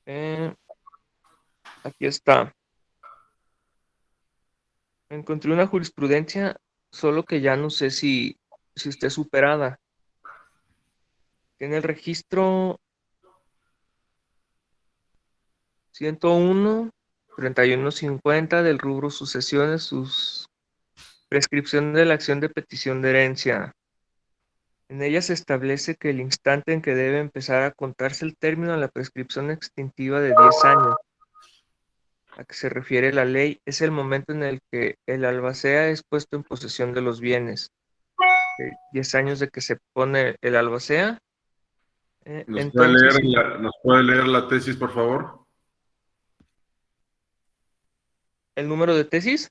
Eh, Aquí está. Encontré una jurisprudencia, solo que ya no sé si esté superada. En el registro 101-3150 del rubro sucesiones, sus prescripción de la acción de petición de herencia. En ella se establece que el instante en que debe empezar a contarse el término de la prescripción extintiva de 10 años, a que se refiere la ley, es el momento en el que el albacea es puesto en posesión de los bienes. 10 años de que se pone el albacea. Entonces, ¿Nos puede leer la tesis, por favor? el número de tesis.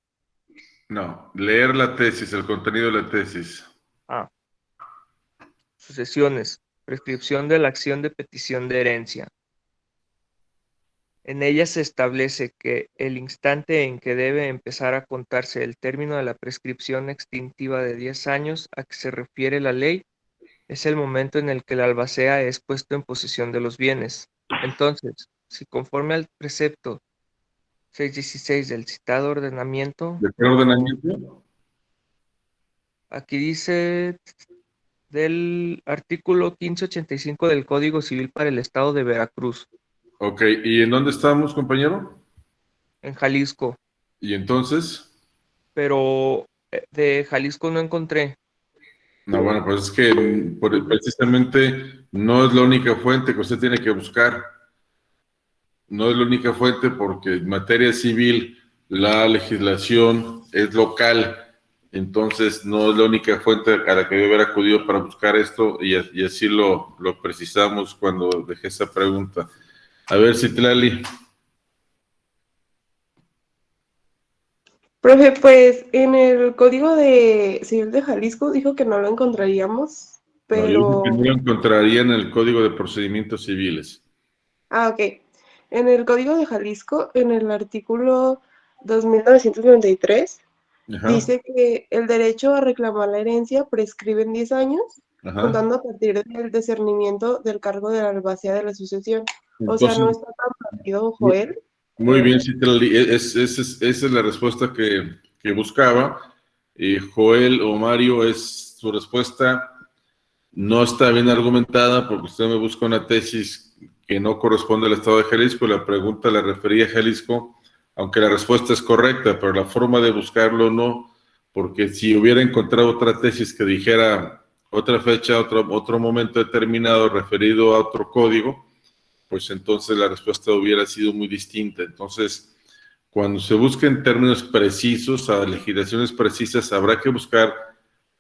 No, leer la tesis, el contenido de la tesis. Ah, sucesiones. Prescripción de la acción de petición de herencia. En ella se establece que el instante en que debe empezar a contarse el término de la prescripción extintiva de 10 años a que se refiere la ley es el momento en el que el albacea es puesto en posesión de los bienes. Entonces, si conforme al precepto 616 del citado ordenamiento, ¿De qué ordenamiento? aquí dice del artículo 1585 del Código Civil para el Estado de Veracruz, Ok, ¿y en dónde estamos, compañero? en Jalisco, ¿Y entonces? pero de Jalisco no encontré. No, bueno, pues es que precisamente no es la única fuente que usted tiene que buscar. No es la única fuente porque en materia civil la legislación es local, entonces no es la única fuente a la que debe haber acudido para buscar esto y así lo precisamos cuando dejé esa pregunta. A ver, Citlali. Profe, pues en el Código de Civil de Jalisco dijo que no lo encontraríamos, No, yo dije que pero... no lo encontraría en el Código de Procedimientos Civiles. Ah, ok. En el Código de Jalisco, en el artículo 2993, Ajá, dice que el derecho a reclamar la herencia prescribe en 10 años, ajá. contando a partir del discernimiento del cargo de la albacea de la sucesión. O sea, Entonces, no está tan perdido, muy, Joel. muy bien, Citlali. Esa es la respuesta que buscaba. Joel o Mario, es su respuesta. No está bien argumentada porque usted me busca una tesis que no corresponde al Estado de Jalisco. La pregunta la refería a Jalisco, aunque la respuesta es correcta, pero la forma de buscarlo no, porque si hubiera encontrado otra tesis que dijera otra fecha, otro momento determinado referido a otro código, pues entonces la respuesta hubiera sido muy distinta. Entonces, cuando se busca en términos precisos, a legislaciones precisas, habrá que buscar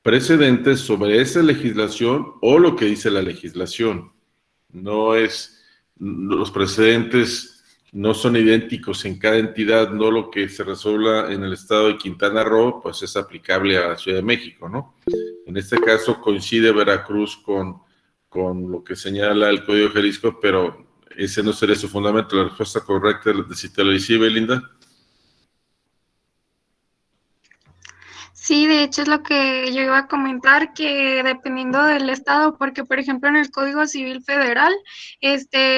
precedentes sobre esa legislación o lo que dice la legislación. No es, los precedentes no son idénticos en cada entidad, no lo que se resuelva en el estado de Quintana Roo, pues es aplicable a la Ciudad de México, ¿no? En este caso coincide Veracruz con lo que señala el Código de Jalisco, pero ese no sería su fundamento. La respuesta correcta, si te lo dice Belinda. Sí, de hecho es lo que yo iba a comentar, que dependiendo del estado, porque por ejemplo en el Código Civil Federal,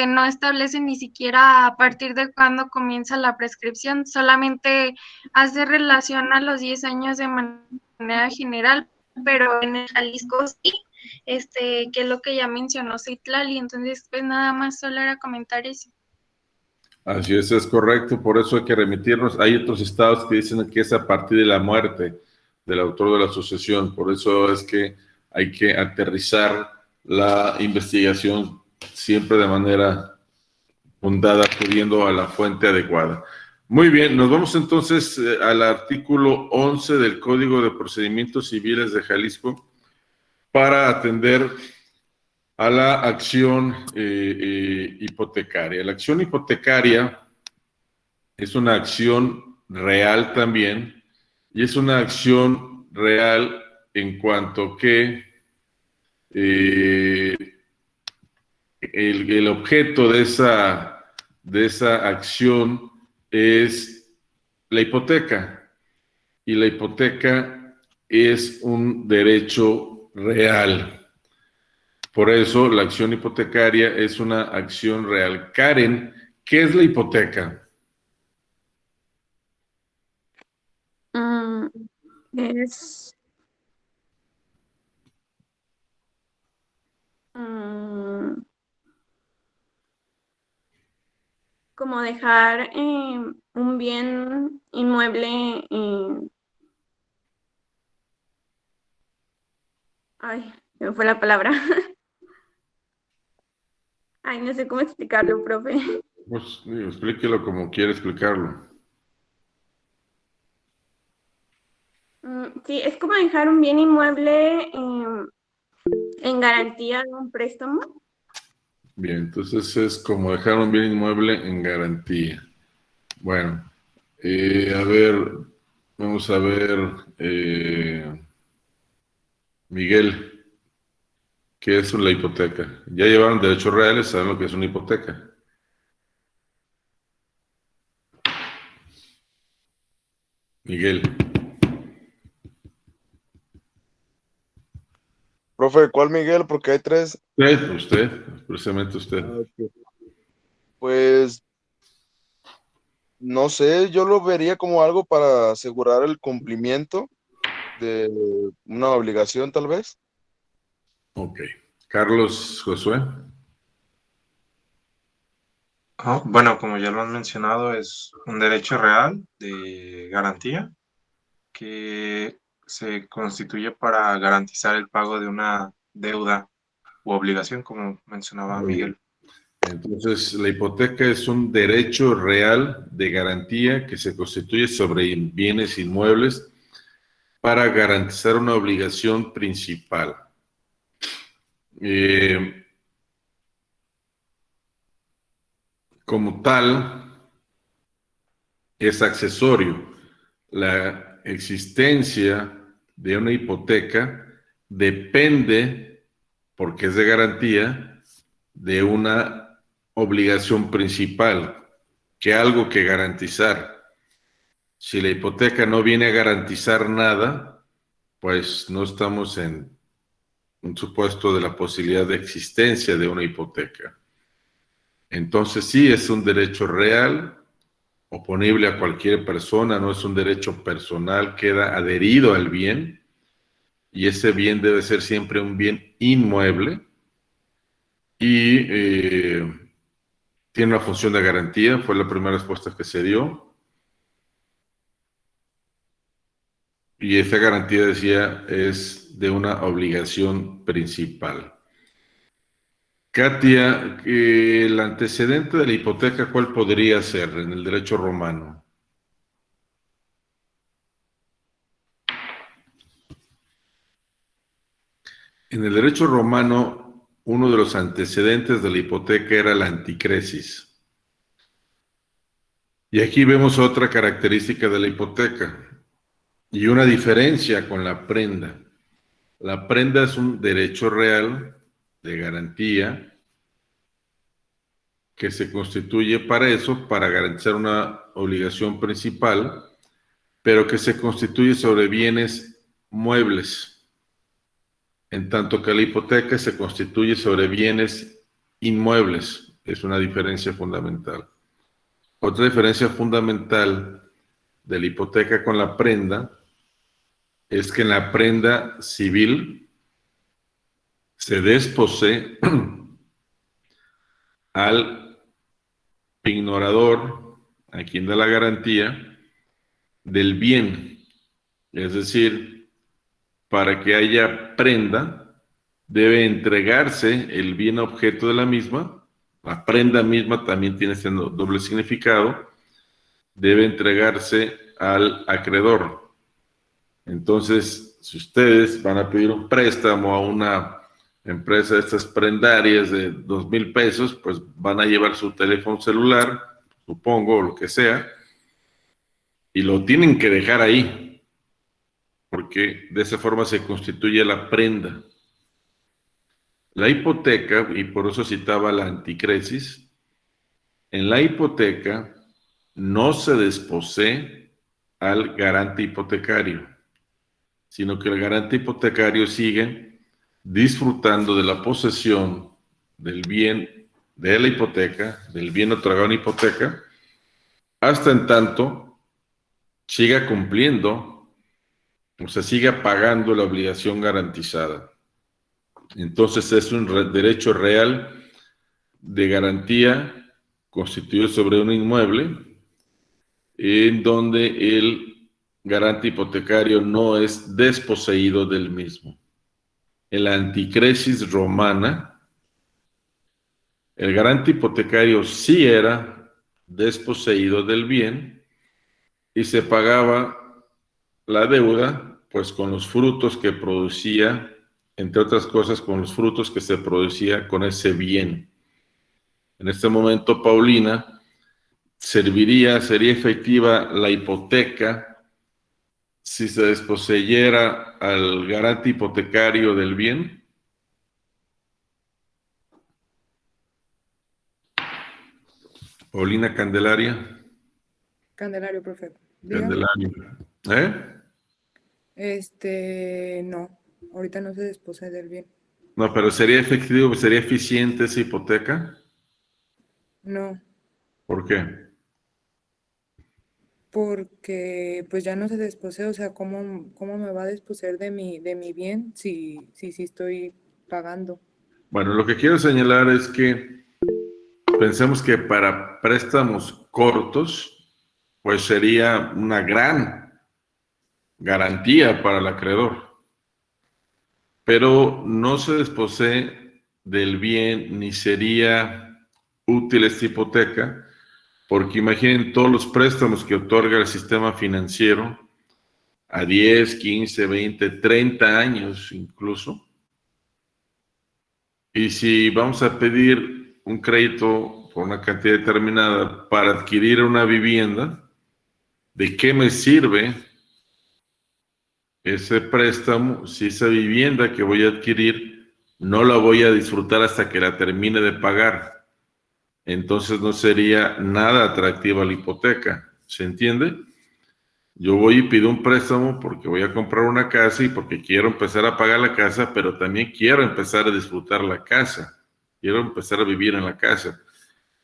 no establece ni siquiera a partir de cuándo comienza la prescripción, solamente hace relación a los 10 años de manera general, pero en el Jalisco sí, que es lo que ya mencionó Citlali, entonces pues nada más solo era comentar eso. Así es correcto, por eso hay que remitirnos. Hay otros estados que dicen que es a partir de la muerte del autor de la sucesión, por eso es que hay que aterrizar la investigación siempre de manera fundada, acudiendo a la fuente adecuada. Muy bien, nos vamos entonces al artículo 11 del Código de Procedimientos Civiles de Jalisco para atender a la acción hipotecaria. La acción hipotecaria es una acción real también, y es una acción real en cuanto que eh, el objeto de esa acción es la hipoteca, y la hipoteca es un derecho real. Por eso la acción hipotecaria es una acción real. Karen, ¿Qué es la hipoteca? Mm, es mm, como dejar un bien inmueble. Ay, se me fue la palabra. Ay, no sé cómo explicarlo, profe. Pues digo, explíquelo como quiere explicarlo. Sí, es como dejar un bien inmueble en garantía de un préstamo. Bien, entonces es como dejar un bien inmueble en garantía. Bueno, a ver, vamos a ver, Miguel, ¿qué es la hipoteca? Ya llevaron derechos reales, saben lo que es una hipoteca. Miguel, Profe, ¿cuál Miguel? Porque hay tres. precisamente usted. Ah, ok. Pues no sé, yo lo vería como algo para asegurar el cumplimiento de una obligación, tal vez. Ok. Carlos Josué. Bueno, como ya lo han mencionado, es un derecho real de garantía que se constituye para garantizar el pago de una deuda u obligación, como mencionaba Muy bien. Miguel. Entonces, la hipoteca es un derecho real de garantía que se constituye sobre bienes inmuebles para garantizar una obligación principal. Como tal, es accesorio. La existencia de una hipoteca depende, porque es de garantía, de una obligación principal, que algo que garantizar. Si la hipoteca no viene a garantizar nada, pues no estamos en un supuesto de la posibilidad de existencia de una hipoteca. Entonces sí es un derecho real, oponible a cualquier persona, no es un derecho personal, queda adherido al bien y ese bien debe ser siempre un bien inmueble y tiene una función de garantía, fue la primera respuesta que se dio. Y esa garantía, decía, es de una obligación principal. Katia, el antecedente de la hipoteca, ¿cuál podría ser en el derecho romano? En el derecho romano, uno de los antecedentes de la hipoteca era la anticresis. Y aquí vemos otra característica de la hipoteca y una diferencia con la prenda. La prenda es un derecho real de garantía que se constituye para eso, para garantizar una obligación principal, pero que se constituye sobre bienes muebles, en tanto que la hipoteca se constituye sobre bienes inmuebles. Es una diferencia fundamental. Otra diferencia fundamental de la hipoteca con la prenda es que en la prenda civil se desposee al ignorador, a quien da la garantía, del bien. Es decir, para que haya prenda, debe entregarse el bien objeto de la misma. La prenda misma también tiene ese doble significado. Debe entregarse al acreedor. Entonces, si ustedes van a pedir un préstamo a una empresa de estas prendarias de 2,000 pesos, pues van a llevar su teléfono celular, supongo, o lo que sea, y lo tienen que dejar ahí, porque de esa forma se constituye la prenda. La hipoteca, y por eso citaba la anticresis, en la hipoteca no se desposee al garante hipotecario, sino que el garante hipotecario sigue disfrutando de la posesión del bien de la hipoteca, del bien otorgado en hipoteca, hasta en tanto siga cumpliendo, o sea, siga pagando la obligación garantizada. Entonces es un derecho real de garantía constituido sobre un inmueble en donde el garante hipotecario no es desposeído del mismo. En la anticresis romana, el garante hipotecario sí era desposeído del bien y se pagaba la deuda, pues con los frutos que producía, entre otras cosas, con los frutos que se producía con ese bien. En este momento, Paulina, sería efectiva la hipoteca si se desposeyera al garante hipotecario del bien. Paulina Candelaria. Candelario, profe. Dígame. Candelario. No, ahorita no se desposee del bien. No, pero ¿sería efectivo, sería eficiente esa hipoteca? No, ¿Por qué? porque pues ya no se desposee, o sea, ¿cómo me va a desposeer de mi bien si estoy pagando? Bueno, lo que quiero señalar es que pensemos que para préstamos cortos, pues sería una gran garantía para el acreedor. Pero no se desposee del bien ni sería útil esta hipoteca, porque imaginen todos los préstamos que otorga el sistema financiero a 10, 15, 20, 30 años incluso. Y si vamos a pedir un crédito por una cantidad determinada para adquirir una vivienda, ¿de qué me sirve ese préstamo si esa vivienda que voy a adquirir no la voy a disfrutar hasta que la termine de pagar? Entonces no sería nada atractiva la hipoteca, ¿se entiende? Yo voy y pido un préstamo porque voy a comprar una casa y porque quiero empezar a pagar la casa, pero también quiero empezar a disfrutar la casa, quiero empezar a vivir en la casa.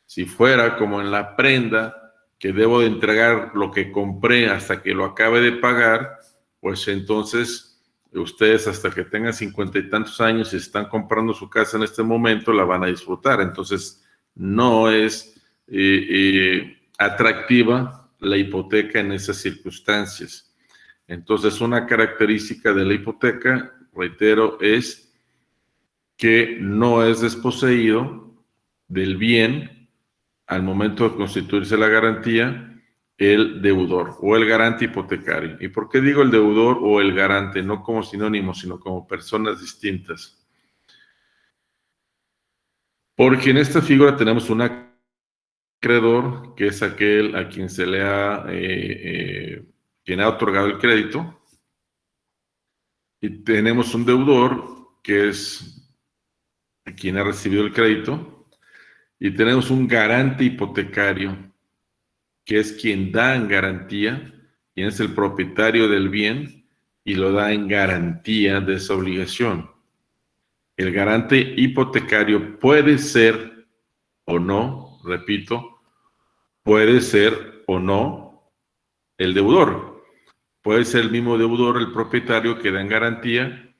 Si fuera como en la prenda, que debo de entregar lo que compré hasta que lo acabe de pagar, pues entonces ustedes hasta que tengan 50 y tantos años y están comprando su casa en este momento, la van a disfrutar. Entonces no es atractiva la hipoteca en esas circunstancias. Entonces una característica de la hipoteca, reitero, es que no es desposeído del bien al momento de constituirse la garantía el deudor o el garante hipotecario. ¿Y por qué digo el deudor o el garante? No como sinónimos, sino como personas distintas. Porque en esta figura tenemos un acreedor, que es aquel a quien se le ha, quien ha otorgado el crédito, y tenemos un deudor, que es quien ha recibido el crédito, y tenemos un garante hipotecario, que es quien da en garantía, quien es el propietario del bien y lo da en garantía de esa obligación. El garante hipotecario puede ser o no, repito, puede ser o no el deudor. Puede ser el mismo deudor, el propietario que da en garantía,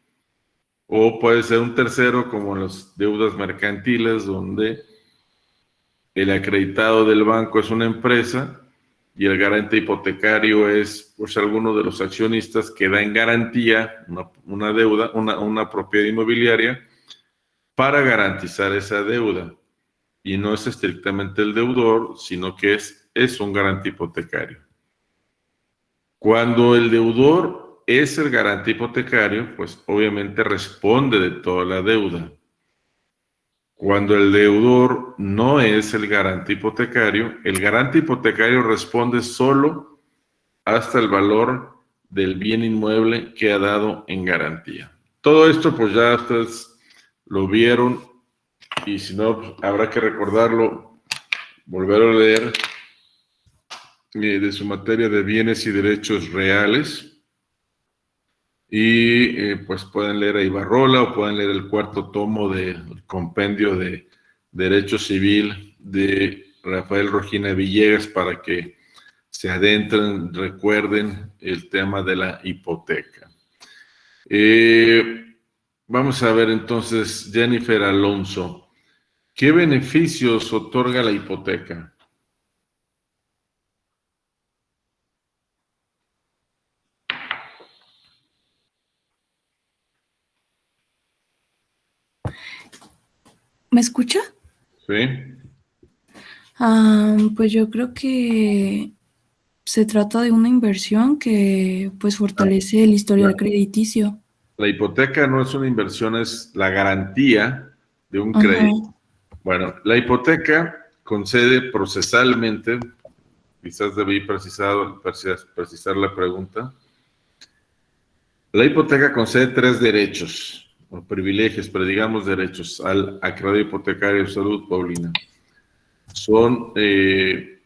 o puede ser un tercero, como en las deudas mercantiles, donde el acreditado del banco es una empresa y el garante hipotecario es pues alguno de los accionistas que da en garantía una deuda, una propiedad inmobiliaria para garantizar esa deuda. Y no es estrictamente el deudor, sino que es un garante hipotecario. Cuando el deudor es el garante hipotecario, pues obviamente responde de toda la deuda. Cuando el deudor no es el garante hipotecario responde solo hasta el valor del bien inmueble que ha dado en garantía. Todo esto pues ya ustedes lo vieron y si no, pues, habrá que recordarlo, volver a leer de su materia de bienes y derechos reales. Y pues pueden leer a Ibarrola o pueden leer el cuarto tomo del compendio de Derecho Civil de Rafael Rojina Villegas para que se adentren, recuerden el tema de la hipoteca. Vamos a ver entonces, Jennifer Alonso, ¿qué beneficios otorga la hipoteca? ¿Me escucha? Sí. Pues yo creo que se trata de una inversión que pues fortalece el historial crediticio. La hipoteca no es una inversión, es la garantía de un Ajá. crédito. Bueno, la hipoteca concede procesalmente, quizás debí precisar la pregunta. La hipoteca concede 3 derechos o privilegios, pero digamos derechos al acreedor hipotecario de salud, Paulina. Son el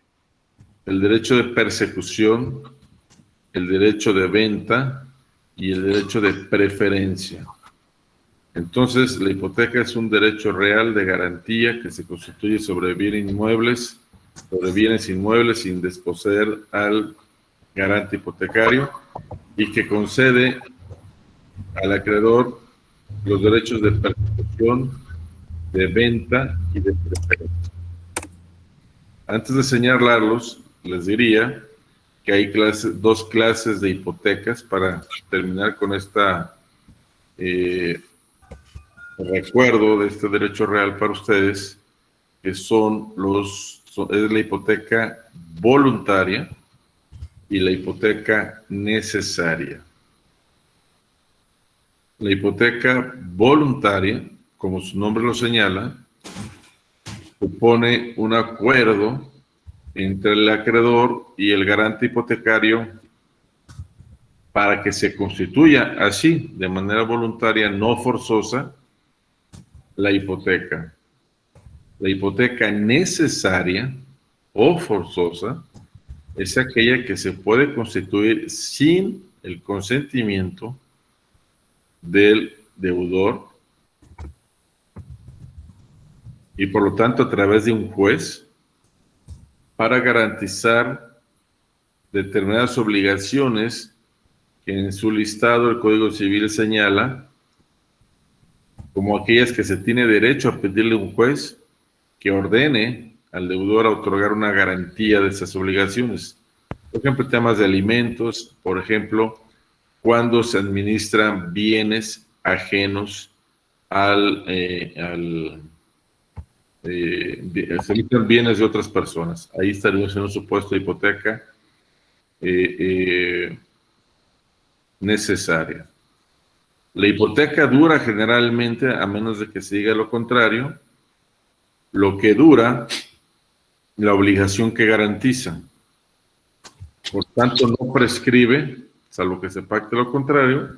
derecho de persecución, el derecho de venta y el derecho de preferencia. Entonces, la hipoteca es un derecho real de garantía que se constituye sobre bienes inmuebles sin desposeer al garante hipotecario y que concede al acreedor los derechos de persecución, de venta y de preferencia. Antes de señalarlos, les diría que hay 2 clases de hipotecas para terminar con esta recuerdo de este derecho real para ustedes, que es la hipoteca voluntaria y la hipoteca necesaria. La hipoteca voluntaria, como su nombre lo señala, supone un acuerdo entre el acreedor y el garante hipotecario para que se constituya así, de manera voluntaria, no forzosa, la hipoteca. La hipoteca necesaria o forzosa es aquella que se puede constituir sin el consentimiento del deudor y por lo tanto a través de un juez para garantizar determinadas obligaciones que en su listado el Código Civil señala como aquellas que se tiene derecho a pedirle a un juez que ordene al deudor a otorgar una garantía de esas obligaciones. Por ejemplo, temas de alimentos, por ejemplo, cuando se administran bienes ajenos se administran bienes de otras personas. Ahí estaríamos en un supuesto de hipoteca necesaria. La hipoteca dura generalmente, a menos de que se diga lo contrario, lo que dura la obligación que garantiza. Por tanto, no prescribe, salvo que se pacte lo contrario,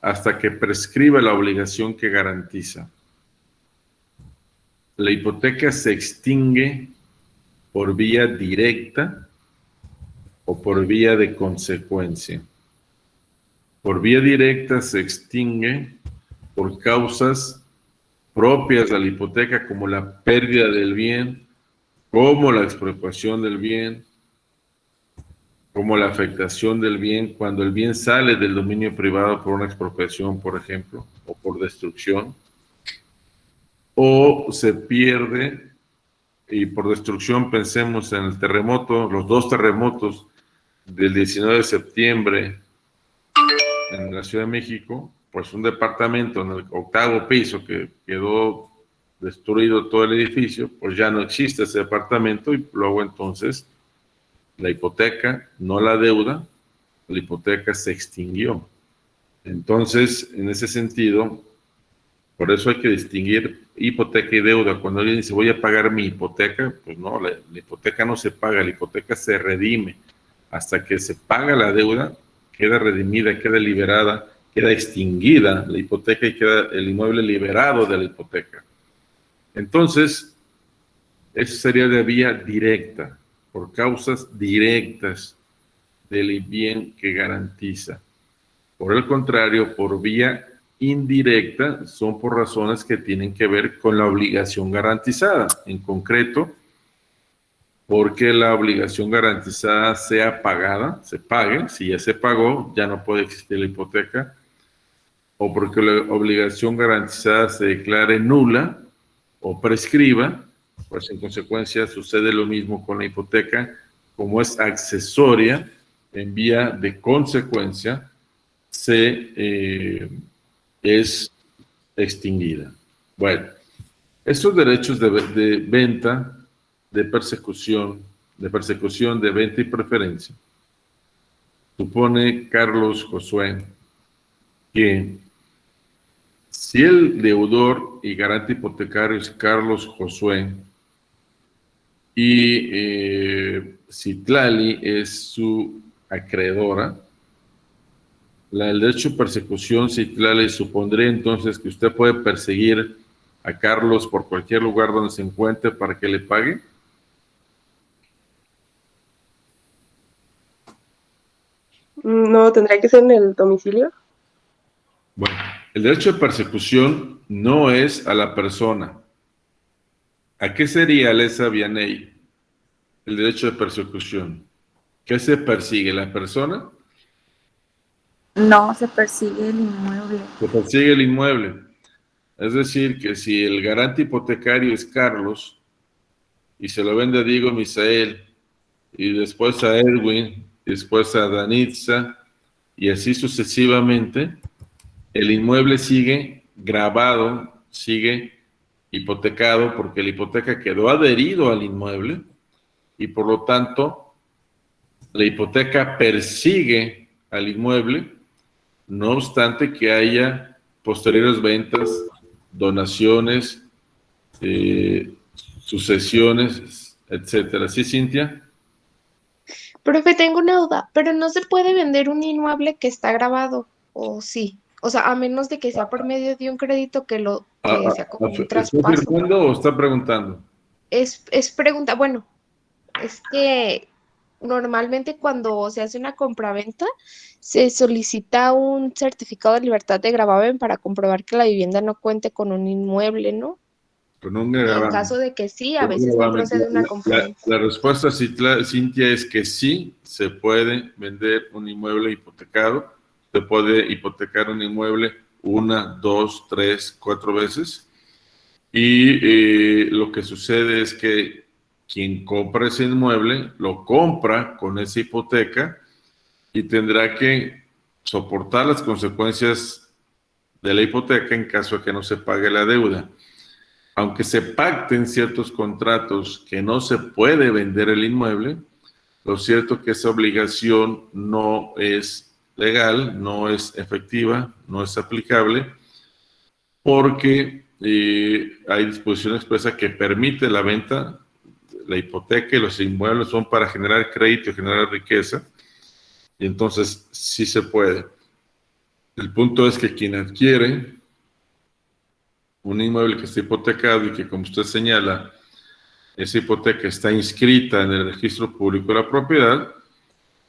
hasta que prescriba la obligación que garantiza. La hipoteca se extingue por vía directa o por vía de consecuencia. Por vía directa se extingue por causas propias de la hipoteca, como la pérdida del bien, como la expropiación del bien, como la afectación del bien, cuando el bien sale del dominio privado por una expropiación, por ejemplo, o por destrucción, o se pierde, y por destrucción pensemos en el terremoto, los 2 terremotos del 19 de septiembre en la Ciudad de México, pues un departamento en el 8º piso que quedó destruido todo el edificio, pues ya no existe ese departamento y luego entonces la hipoteca, no la deuda, la hipoteca se extinguió. Entonces, en ese sentido, por eso hay que distinguir hipoteca y deuda. Cuando alguien dice, voy a pagar mi hipoteca, pues no, la hipoteca no se paga, la hipoteca se redime. Hasta que se paga la deuda, queda redimida, queda liberada, queda extinguida la hipoteca y queda el inmueble liberado de la hipoteca. Entonces, eso sería de vía directa, por causas directas del bien que garantiza. Por el contrario, por vía indirecta son por razones que tienen que ver con la obligación garantizada. En concreto, porque la obligación garantizada sea pagada, se pague, si ya se pagó, ya no puede existir la hipoteca, o porque la obligación garantizada se declare nula o prescriba, pues en consecuencia sucede lo mismo con la hipoteca, como es accesoria, en vía de consecuencia, es extinguida. Bueno, estos derechos de venta, de persecución, de venta y preferencia, supone Carlos Josué que si el deudor y garante hipotecario es Carlos Josué y Citlali es su acreedora, el derecho de persecución Citlali supondría entonces que usted puede perseguir a Carlos por cualquier lugar donde se encuentre para que le pague. No, tendría que ser en el domicilio. Bueno, el derecho de persecución no es a la persona. ¿A qué sería, Alessa Vianey, el derecho de persecución? ¿Qué se persigue? ¿La persona? No, se persigue el inmueble. Se persigue el inmueble. Es decir, que si el garante hipotecario es Carlos y se lo vende a Diego Misael y después a Edwin, después a Danitza y así sucesivamente, el inmueble sigue grabado, sigue hipotecado porque la hipoteca quedó adherido al inmueble y por lo tanto la hipoteca persigue al inmueble, no obstante que haya posteriores ventas, donaciones, sucesiones, etcétera. ¿Sí, Cintia? Profe, tengo una duda, pero no se puede vender un inmueble que está grabado, ¿o sí? O sea, a menos de que sea por medio de un crédito que sea como un ¿Está traspaso. afirmando o está preguntando? Es pregunta, bueno, es que normalmente cuando se hace una compraventa se solicita un certificado de libertad de gravamen para comprobar que la vivienda no cuente con un inmueble, ¿no? Con un Y en gravamen. caso de que sí, a Con un veces no gravamen. procede una compraventa. La respuesta, Cintia, es que sí se puede vender un inmueble hipotecado. Se puede hipotecar un inmueble 1, 2, 3, 4 veces. Y lo que sucede es que quien compra ese inmueble lo compra con esa hipoteca y tendrá que soportar las consecuencias de la hipoteca en caso de que no se pague la deuda. Aunque se pacten ciertos contratos que no se puede vender el inmueble, lo cierto es que esa obligación no es legal, no es efectiva, no es aplicable, porque hay disposición expresa que permite la venta, la hipoteca y los inmuebles son para generar crédito y generar riqueza, y entonces sí se puede. El punto es que quien adquiere un inmueble que está hipotecado y que, como usted señala, esa hipoteca está inscrita en el registro público de la propiedad,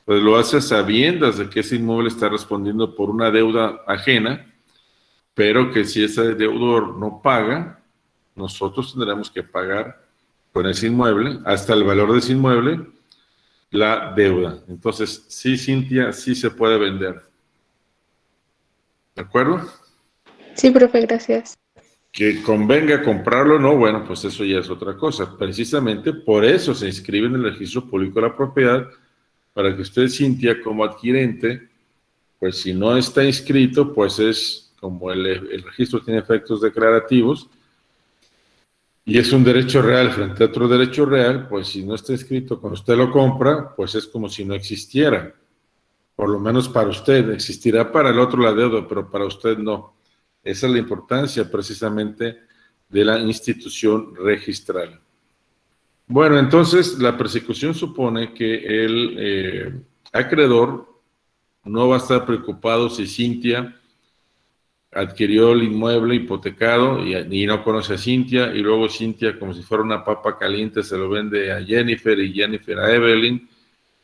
pues lo hace a sabiendas de que ese inmueble está respondiendo por una deuda ajena, pero que si ese deudor no paga, nosotros tendremos que pagar con ese inmueble, hasta el valor de ese inmueble, la deuda. Entonces, sí, Cintia, sí se puede vender. ¿De acuerdo? Sí, profe, gracias. Que convenga comprarlo, no, bueno, pues eso ya es otra cosa. Precisamente por eso se inscribe en el registro público de la propiedad, para que usted, Cintia, como adquirente, pues si no está inscrito, pues es como el registro tiene efectos declarativos y es un derecho real frente a otro derecho real, pues si no está inscrito cuando usted lo compra, pues es como si no existiera. Por lo menos para usted, existirá para el otro la deuda, pero para usted no. Esa es la importancia precisamente de la institución registral. Bueno, entonces la persecución supone que el acreedor no va a estar preocupado si Cintia adquirió el inmueble hipotecado y no conoce a Cintia, y luego Cintia, como si fuera una papa caliente, se lo vende a Jennifer y Jennifer a Evelyn,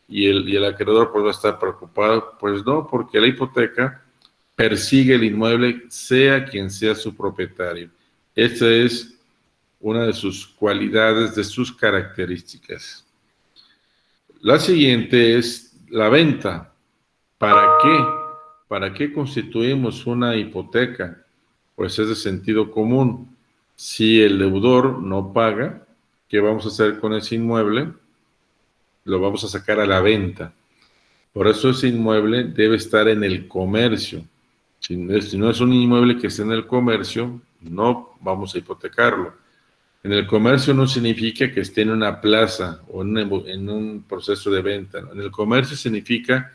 y el acreedor pues va a estar preocupado. Pues no, porque la hipoteca persigue el inmueble, sea quien sea su propietario. Esta es una de sus cualidades, de sus características. La siguiente es la venta. ¿Para qué? ¿Para qué constituimos una hipoteca? Pues es de sentido común. Si el deudor no paga, ¿qué vamos a hacer con ese inmueble? Lo vamos a sacar a la venta. Por eso ese inmueble debe estar en el comercio. Si no es un inmueble que esté en el comercio, no vamos a hipotecarlo. En el comercio no significa que esté en una plaza o en un proceso de venta. En el comercio significa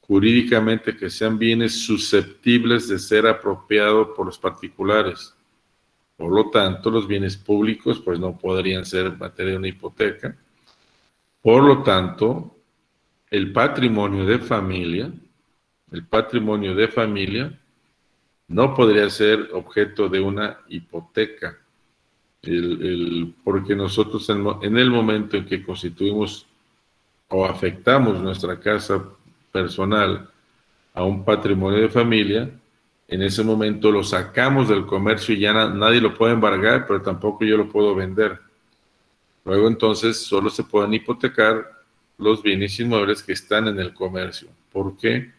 jurídicamente que sean bienes susceptibles de ser apropiados por los particulares. Por lo tanto, los bienes públicos pues no podrían ser materia de una hipoteca. Por lo tanto, el patrimonio de familia no podría ser objeto de una hipoteca. Porque nosotros en el momento en que constituimos o afectamos nuestra casa personal a un patrimonio de familia, en ese momento lo sacamos del comercio y ya nadie lo puede embargar, pero tampoco yo lo puedo vender. Luego entonces solo se pueden hipotecar los bienes inmuebles que están en el comercio. ¿Por qué?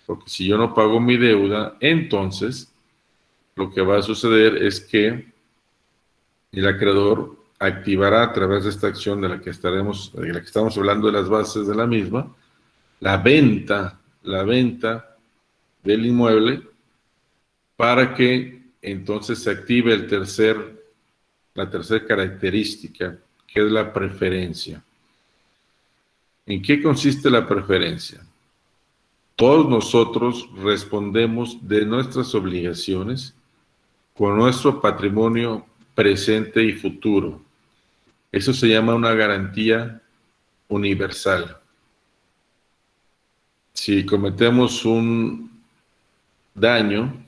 Porque si yo no pago mi deuda, entonces lo que va a suceder es que el acreedor activará a través de esta acción de la que estamos hablando, de las bases de la misma, la venta del inmueble, para que entonces se active la tercera característica, que es la preferencia. ¿En qué consiste la preferencia? Todos nosotros respondemos de nuestras obligaciones con nuestro patrimonio presente y futuro. Eso se llama una garantía universal. Si cometemos un daño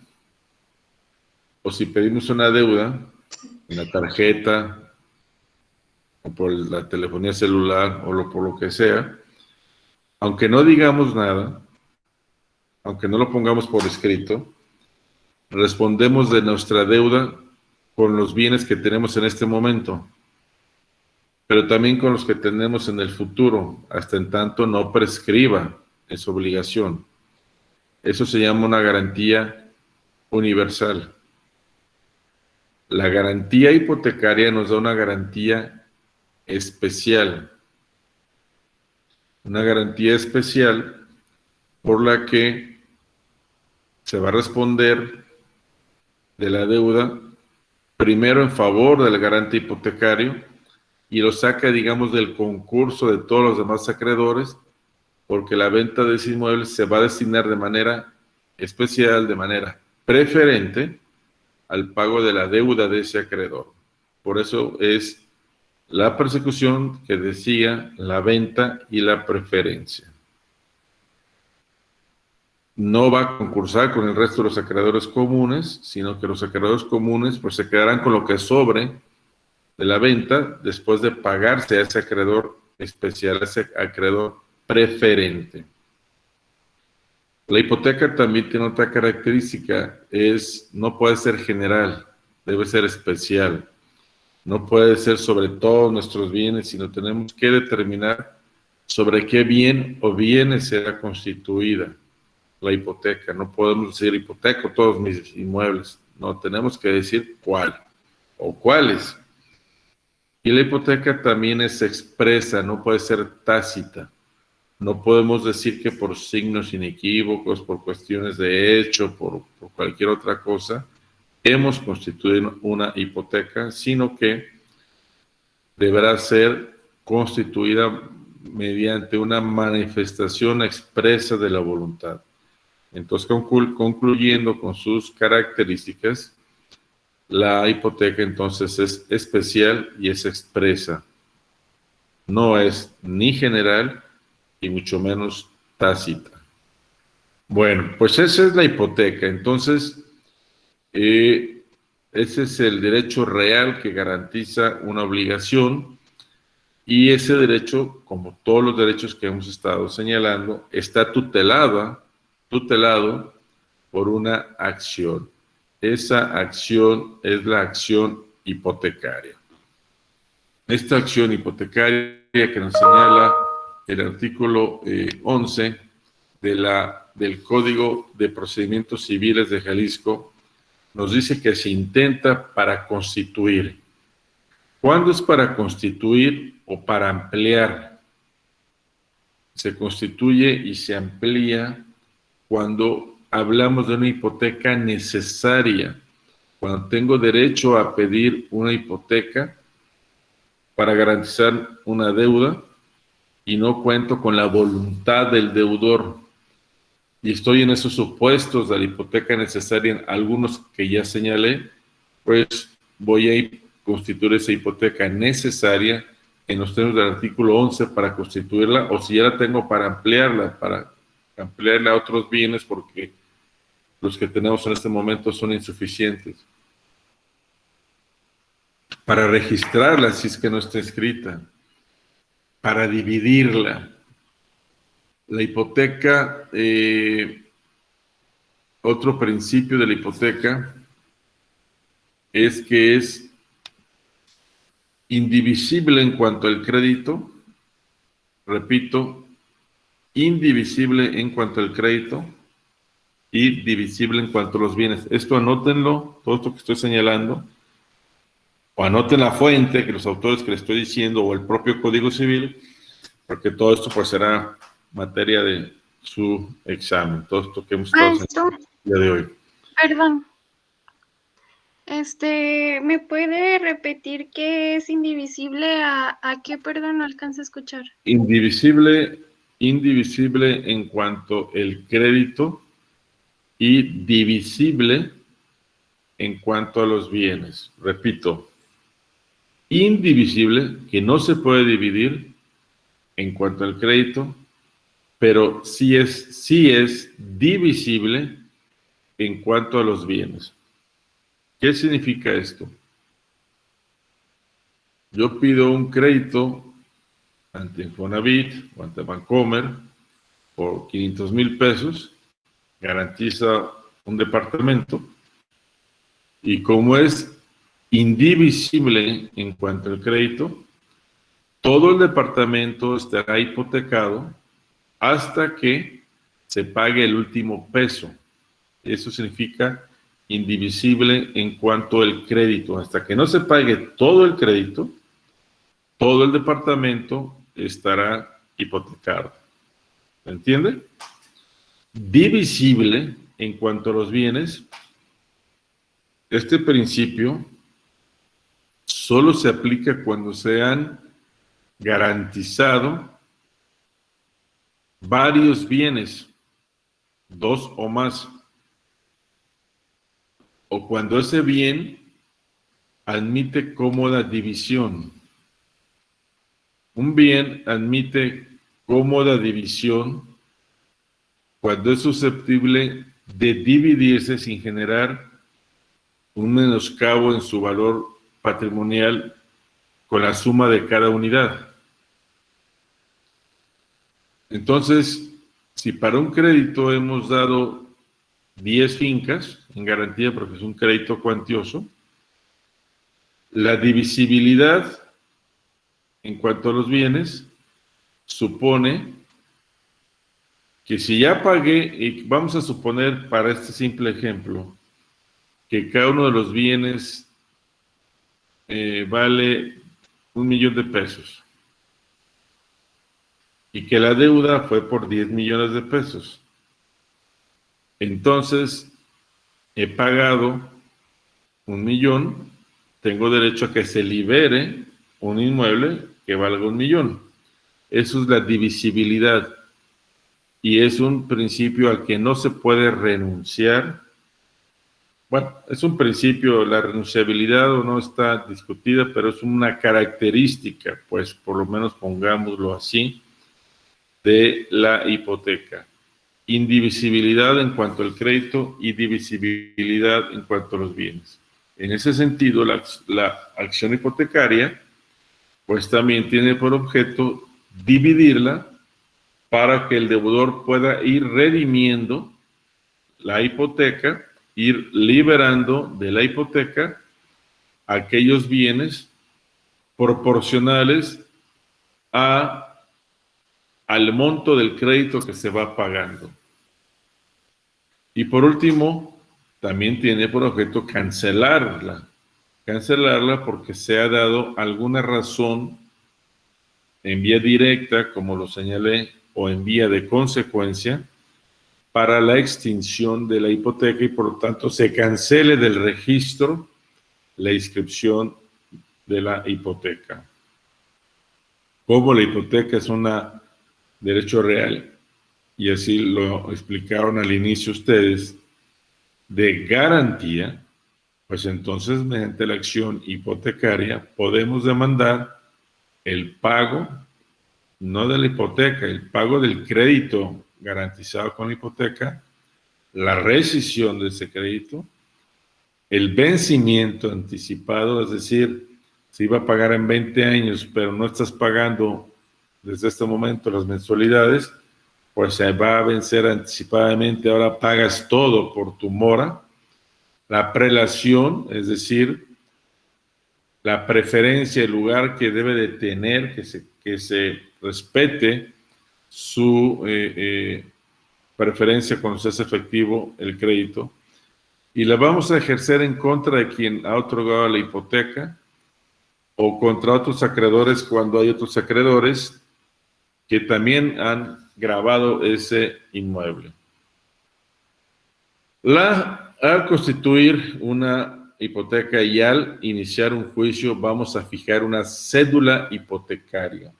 o si pedimos una deuda en la tarjeta o por la telefonía celular o por lo que sea, aunque no digamos nada, aunque no lo pongamos por escrito, respondemos de nuestra deuda con los bienes que tenemos en este momento, pero también con los que tenemos en el futuro, hasta en tanto no prescriba esa obligación. Eso se llama una garantía universal. La garantía hipotecaria nos da una garantía especial. Una garantía especial por la que se va a responder de la deuda primero en favor del garante hipotecario y lo saca, digamos, del concurso de todos los demás acreedores, porque la venta de ese inmueble se va a destinar de manera especial, de manera preferente, al pago de la deuda de ese acreedor. Por eso es la persecución que decía la venta y la preferencia. No va a concursar con el resto de los acreedores comunes, sino que los acreedores comunes pues se quedarán con lo que sobre de la venta después de pagarse a ese acreedor especial, a ese acreedor preferente. La hipoteca también tiene otra característica, no puede ser general, debe ser especial. No puede ser sobre todos nuestros bienes, sino tenemos que determinar sobre qué bien o bienes será constituida la hipoteca. No podemos decir hipoteco todos mis inmuebles, no, tenemos que decir cuál o cuáles. Y la hipoteca también es expresa, no puede ser tácita. No podemos decir que por signos inequívocos, por cuestiones de hecho, por cualquier otra cosa, hemos constituido una hipoteca, sino que deberá ser constituida mediante una manifestación expresa de la voluntad. Entonces, concluyendo con sus características, la hipoteca entonces es especial y es expresa. No es ni general y mucho menos tácita. Bueno, pues esa es la hipoteca. Entonces, ese es el derecho real que garantiza una obligación, y ese derecho, como todos los derechos que hemos estado señalando, está tutelado por una acción. Esa acción es la acción hipotecaria. Esta acción hipotecaria que nos señala el artículo 11 del Código de Procedimientos Civiles de Jalisco nos dice que se intenta para constituir. ¿Cuándo es para constituir o para ampliar? Se constituye y se amplía cuando hablamos de una hipoteca necesaria, cuando tengo derecho a pedir una hipoteca para garantizar una deuda y no cuento con la voluntad del deudor. Y estoy en esos supuestos de la hipoteca necesaria, en algunos que ya señalé, pues voy a constituir esa hipoteca necesaria en los términos del artículo 11 para constituirla, o si ya la tengo para ampliarla a otros bienes, porque los que tenemos en este momento son insuficientes. Para registrarla, si es que no está escrita. Para dividirla. La hipoteca, otro principio de la hipoteca es que es indivisible en cuanto al crédito. Repito, indivisible en cuanto al crédito y divisible en cuanto a los bienes. Esto anótenlo, todo esto que estoy señalando, o anoten la fuente, que los autores que les estoy diciendo, o el propio Código Civil, porque todo esto pues será materia de su examen, todo esto que hemos estado haciendo el día de hoy. Perdón. ¿Me puede repetir qué es indivisible a qué? Perdón, no alcanzo a escuchar. Indivisible en cuanto el crédito y divisible en cuanto a los bienes. Repito, indivisible, que no se puede dividir en cuanto al crédito, pero sí es divisible en cuanto a los bienes. ¿Qué significa esto? Yo pido un crédito ante Infonavit o ante Bancomer por 500,000 pesos, garantiza un departamento, y como es indivisible en cuanto al crédito, todo el departamento estará hipotecado hasta que se pague el último peso. Eso significa indivisible en cuanto al crédito. Hasta que no se pague todo el crédito, todo el departamento estará hipotecado. ¿Me entiende? Divisible en cuanto a los bienes. Este principio solo se aplica cuando se han garantizado varios bienes, 2 o más, o cuando ese bien admite cómoda división. Un bien admite cómoda división cuando es susceptible de dividirse sin generar un menoscabo en su valor patrimonial con la suma de cada unidad. Entonces, si para un crédito hemos dado 10 fincas en garantía porque es un crédito cuantioso, la divisibilidad en cuanto a los bienes supone que si ya pagué, y vamos a suponer para este simple ejemplo, que cada uno de los bienes vale 1,000,000 de pesos y que la deuda fue por 10 millones de pesos. Entonces, he pagado 1,000,000, tengo derecho a que se libere un inmueble que valga 1,000,000. Eso es la divisibilidad y es un principio al que no se puede renunciar. Bueno, es un principio, la renunciabilidad o no está discutida, pero es una característica, pues por lo menos pongámoslo así, de la hipoteca. Indivisibilidad en cuanto al crédito y divisibilidad en cuanto a los bienes. En ese sentido, la acción hipotecaria, pues también tiene por objeto dividirla para que el deudor pueda ir redimiendo la hipoteca, ir liberando de la hipoteca aquellos bienes proporcionales al monto del crédito que se va pagando. Y por último, también tiene por objeto cancelarla porque se ha dado alguna razón en vía directa, como lo señalé, o en vía de consecuencia, para la extinción de la hipoteca y por lo tanto se cancele del registro la inscripción de la hipoteca. Como la hipoteca es un derecho real, y así lo explicaron al inicio ustedes, de garantía, pues entonces mediante la acción hipotecaria podemos demandar el pago, no de la hipoteca, el pago del crédito garantizado con la hipoteca, la rescisión de ese crédito, el vencimiento anticipado, es decir, se iba a pagar en 20 años, pero no estás pagando desde este momento las mensualidades, pues se va a vencer anticipadamente, ahora pagas todo por tu mora. La prelación, es decir, la preferencia, el lugar que debe de tener, que se respete su preferencia cuando se hace efectivo el crédito, y la vamos a ejercer en contra de quien ha otorgado la hipoteca o contra otros acreedores cuando hay otros acreedores que también han gravado ese inmueble. Al constituir una hipoteca y al iniciar un juicio, vamos a fijar una cédula hipotecaria.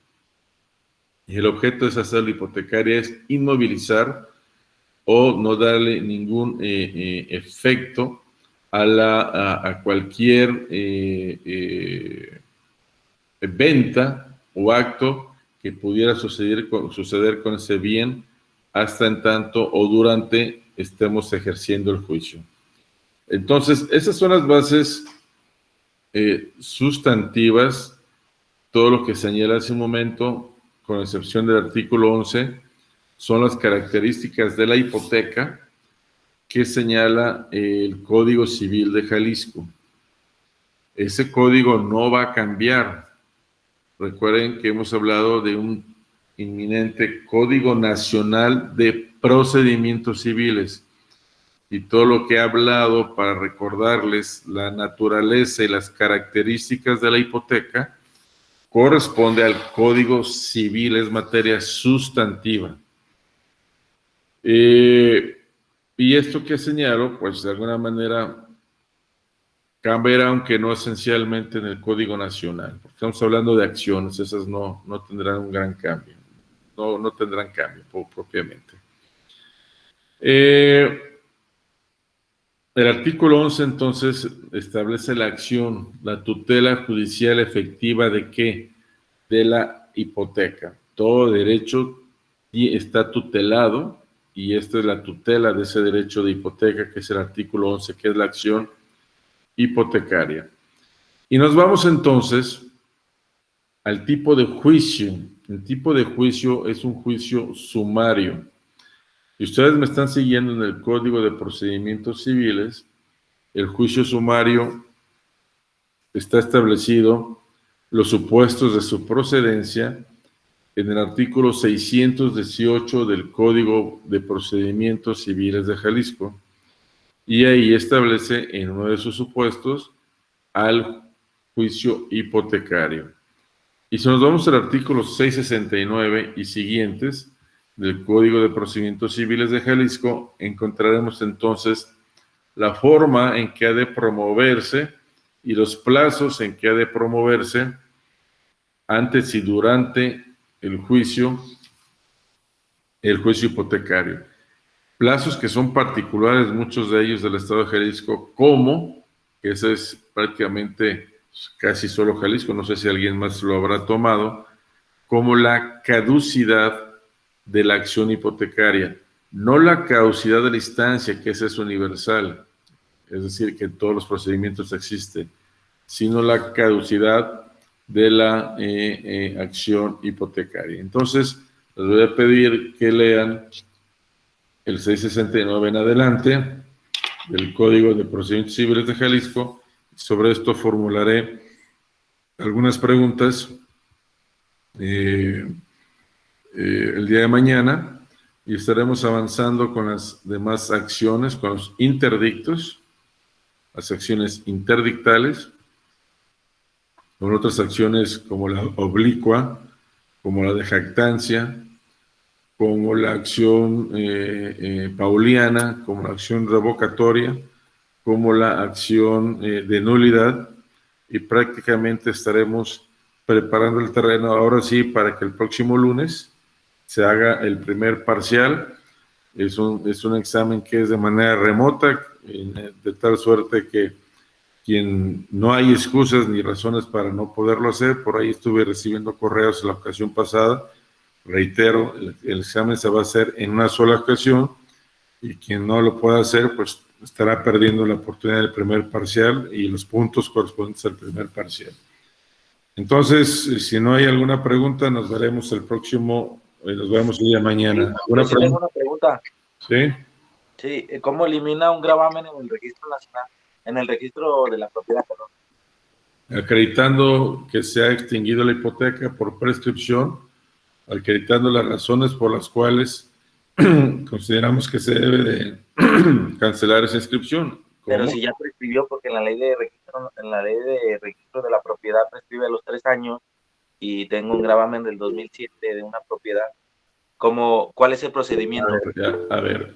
Y el objeto de esa cédula hipotecaria es inmovilizar o no darle ningún efecto a cualquier venta o acto que pudiera suceder con ese bien hasta en tanto o durante estemos ejerciendo el juicio. Entonces, esas son las bases sustantivas, todo lo que señala hace un momento, con excepción del artículo 11, son las características de la hipoteca que señala el Código Civil de Jalisco. Ese código no va a cambiar. Recuerden que hemos hablado de un inminente Código Nacional de Procedimientos Civiles y todo lo que he hablado para recordarles la naturaleza y las características de la hipoteca corresponde al Código Civil, es materia sustantiva. Y esto que señalo, pues de alguna manera cambiará, aunque no esencialmente en el Código Nacional, porque estamos hablando de acciones, esas no tendrán un gran cambio, no tendrán cambio propiamente. El artículo 11 entonces establece la acción, la tutela judicial efectiva ¿de qué? De la hipoteca. Todo derecho está tutelado y esta es la tutela de ese derecho de hipoteca, que es el artículo 11, que es la acción hipotecaria. Y nos vamos entonces al tipo de juicio. El tipo de juicio es un juicio sumario. Y ustedes me están siguiendo en el Código de Procedimientos Civiles. El juicio sumario está establecido los supuestos de su procedencia en el artículo 618 del Código de Procedimientos Civiles de Jalisco. Y ahí establece en uno de sus supuestos al juicio hipotecario. Y si nos vamos al artículo 669 y siguientes del Código de Procedimientos Civiles de Jalisco, encontraremos entonces la forma en que ha de promoverse y los plazos en que ha de promoverse antes y durante el juicio hipotecario. Plazos que son particulares, muchos de ellos del Estado de Jalisco, como, que ese es prácticamente casi solo Jalisco, no sé si alguien más lo habrá tomado, como la caducidad de la acción hipotecaria, no la caducidad de la instancia, que esa es universal, es decir, que en todos los procedimientos existe, sino la caducidad de la acción hipotecaria. Entonces, les voy a pedir que lean el 669 en adelante del Código de Procedimientos Civiles de Jalisco. Sobre esto formularé algunas preguntas el día de mañana y estaremos avanzando con las demás acciones, con los interdictos, las acciones interdictales, con otras acciones como la oblicua, como la de jactancia, como la acción pauliana, como la acción revocatoria, como la acción de nulidad, y prácticamente estaremos preparando el terreno ahora sí para que el próximo lunes se haga el primer parcial. Es un examen que es de manera remota, de tal suerte que no hay excusas ni razones para no poderlo hacer. Por ahí estuve recibiendo correos la ocasión pasada. Reitero, el examen se va a hacer en una sola ocasión y quien no lo pueda hacer, pues estará perdiendo la oportunidad del primer parcial y los puntos correspondientes al primer parcial. Entonces, si no hay alguna pregunta, nos veremos el próximo, nos vemos el día de mañana. Yo sí tengo una pregunta. ¿Sí? Sí, ¿cómo elimina un gravamen en el registro nacional, en el registro de la propiedad, perdón? Acreditando que se ha extinguido la hipoteca por prescripción, acreditando las razones por las cuales consideramos que se debe de cancelar esa inscripción. ¿Cómo? Pero si ya prescribió, porque en la ley de registro de la propiedad prescribe a los 3 años y tengo un gravamen del 2007 de una propiedad, ¿cuál es el procedimiento? A ver,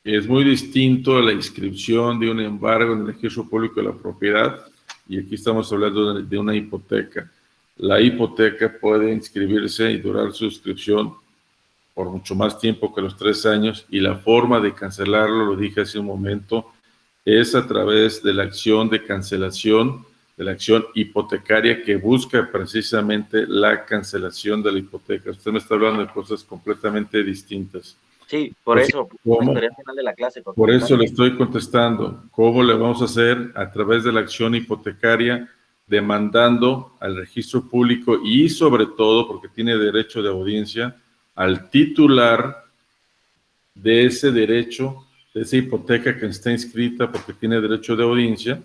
es muy distinto a la inscripción de un embargo en el registro público de la propiedad, y aquí estamos hablando de una hipoteca. La hipoteca puede inscribirse y durar su inscripción por mucho más tiempo que los 3 años, y la forma de cancelarlo, lo dije hace un momento, es a través de la acción de cancelación, de la acción hipotecaria que busca precisamente la cancelación de la hipoteca. Usted me está hablando de cosas completamente distintas. Sí, por eso, me esperé al final de la clase. Por eso le estoy contestando. ¿Cómo le vamos a hacer? A través de la acción hipotecaria, demandando al registro público y sobre todo, porque tiene derecho de audiencia, al titular de ese derecho, de esa hipoteca que está inscrita porque tiene derecho de audiencia.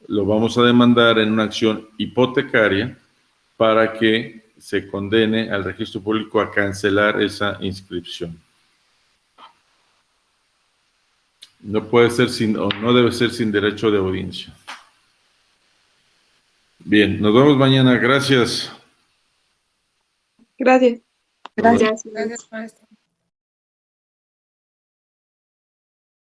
Lo vamos a demandar en una acción hipotecaria para que se condene al registro público a cancelar esa inscripción. No puede ser no debe ser sin derecho de audiencia. Bien, nos vemos mañana. Gracias. Gracias. Gracias, maestro.